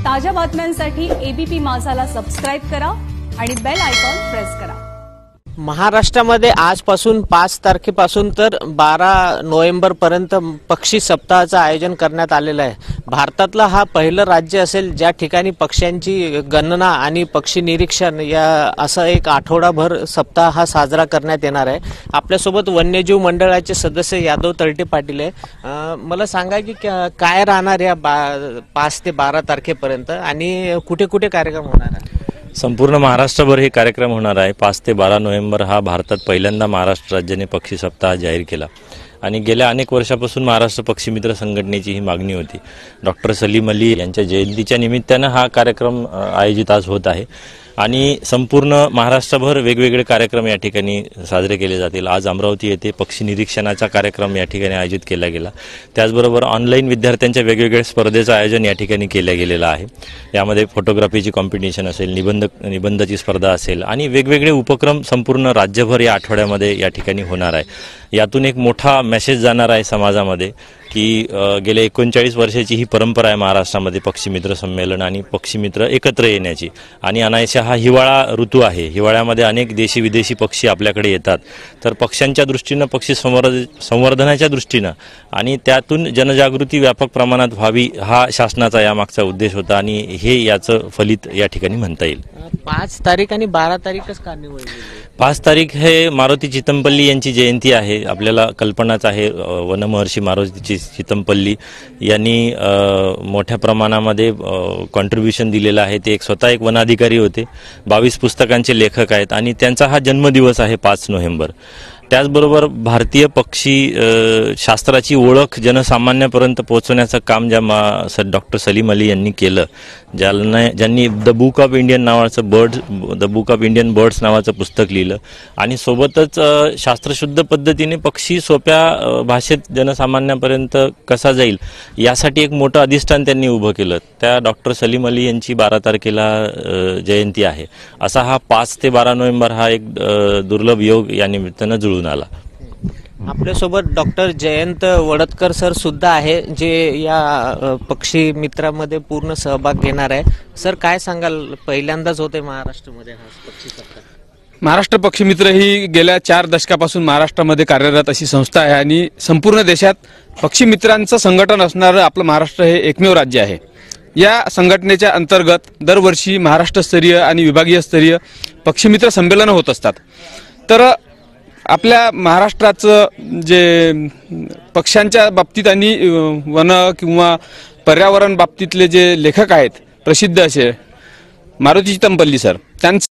ताज्या बातम्यांसाठी ABP माझाला subscribe करा आणि बेल आयकॉन प्रेस करा। महाराष्ट्रामध्ये आजपासून 5 तारखेपासून तर 12 नोव्हेंबर पर्यंत पक्षी सप्ताहाचं आयोजन करण्यात आलेलं आहे। भारतातलं हा पहिलं राज्य असेल ज्या ठिकाणी पक्ष्यांची गणना आणि पक्षी निरीक्षण या असं एक आठवडाभर सप्ताह हा साजरा करण्यात येणार आहे। आपल्यासोबत वन्यजीव मंडळाचे सदस्य यादव तळटे पाटील आहे। मला सांगा की काय राहणार या 5 ते 12 तारखेपर्यंत आणि कुठे कुठे कार्यक्रम होणार आहे? संपूर्ण महाराष्ट्रभर हे कार्यक्रम होणार आहे। 5 ते 12 नोव्हेंबर हा भारतात पहिल्यांदा महाराष्ट्र राज्याने पक्षी सप्ताह जाहीर केला आणि गेल्या अनेक वर्षापासून महाराष्ट्र पक्षी मित्र संघटनेची ही मागणी होती। डॉक्टर सलीम अली यांच्या जयंतीच्या निमित्ताने हा कार्यक्रम आयोजित आज होत आहे आणि संपूर्ण महाराष्ट्रभर वेगवेगळे कार्यक्रम या ठिकाणी साजरे केले जातील। आज अमरावती येथे पक्षी निरीक्षणाचा कार्यक्रम या ठिकाणी आयोजित केला गेला। त्याचबरोबर ऑनलाईन विद्यार्थ्यांच्या वेगवेगळ्या स्पर्धेचं आयोजन या ठिकाणी केलं गेलेलं आहे। यामध्ये फोटोग्राफीची कॉम्पिटिशन असेल, निबंधाची स्पर्धा असेल आणि वेगवेगळे उपक्रम संपूर्ण राज्यभर या आठवड्यामध्ये या ठिकाणी होणार आहे। यातून एक मोठा मेसेज जाणार आहे समाजामध्ये की गेल्या 39 वर्षाची ही परंपरा आहे महाराष्ट्रामध्ये पक्षी मित्र संमेलन आणि पक्षी मित्र एकत्र येण्याची। आणि अनायशा हा हिवाळा ऋतू आहे। हिवाळ्यामध्ये अनेक देशी विदेशी पक्षी आपल्याकडे येतात। तर पक्ष्यांच्या दृष्टीने, पक्षी संवर्धनाच्या दृष्टीने आणि त्यातून जनजागृती व्यापक प्रमाणात व्हावी हा शासनाचा यामागचा उद्देश होता आणि हे याचं फलित या ठिकाणी म्हणता येईल। 5 तारीख आणि 12 तारीखच का निवडली? 5 तारीख हे मारुती चितमपल्ली यांची जयंती आहे। आपल्याला कल्पनाच आहे वनमहर्षी मारुती चितमपल्ली यांनी मोठ्या प्रमाणामध्ये कॉन्ट्रीब्युशन दिलेलं आहे। ते स्वतः एक वनाधिकारी होते, 22 पुस्तकांचे लेखक आहेत आणि त्यांचा हा जन्मदिवस आहे 5 नोव्हेंबर। त्याचबरोबर भारतीय पक्षी शास्त्राची ओळख जनसामान्यापर्यंत पोहोचवण्याचं काम ज्या डॉक्टर सलीम अली यांनी केलं, ज्यांनी the book of Indian birds नावाचं पुस्तक लिहिलं आणि सोबतच शास्त्रशुद्ध पद्धतीने पक्षी सोप्या भाषेत जनसामान्यापर्यंत कसा जाईल यासाठी एक मोठं अधिष्ठान त्यांनी उभं केलं। त्या डॉक्टर सलीम अली यांची 12 तारखेला जयंती आहे। असा हा 5 ते 12 नोव्हेंबर हा एक दुर्लभ योग या निमित्तानं जुळून आला। आपल्यासोबत डॉक्टर जयंत वडतकर सर सुद्धा आहे जे या पक्षी मित्रामध्ये पूर्ण सहभाग घेणार आहे। सर काय सांगाल, पहिल्यांदाच होते महाराष्ट्रामध्ये हा पक्षी सप्ताह? महाराष्ट्र पक्षी मित्र ही गेल्या 4 दशकापासून महाराष्ट्रामध्ये कार्यरत अशी संस्था आहे आणि संपूर्ण देशात पक्षी मित्रांचं संघटन असणारं आपलं महाराष्ट्र हे एकमेव राज्य आहे। या संघटनेच्या अंतर्गत दरवर्षी महाराष्ट्रस्तरीय आणि विभागीय स्तरीय पक्षी मित्र संमेलन होत असतात। तर आपल्या महाराष्ट्राचं जे पक्ष्यांच्या बाबतीत आणि वन किंवा पर्यावरण बाबतीतले जे लेखक आहेत प्रसिद्ध असे मारुती चितमपल्ली सर, त्यांचं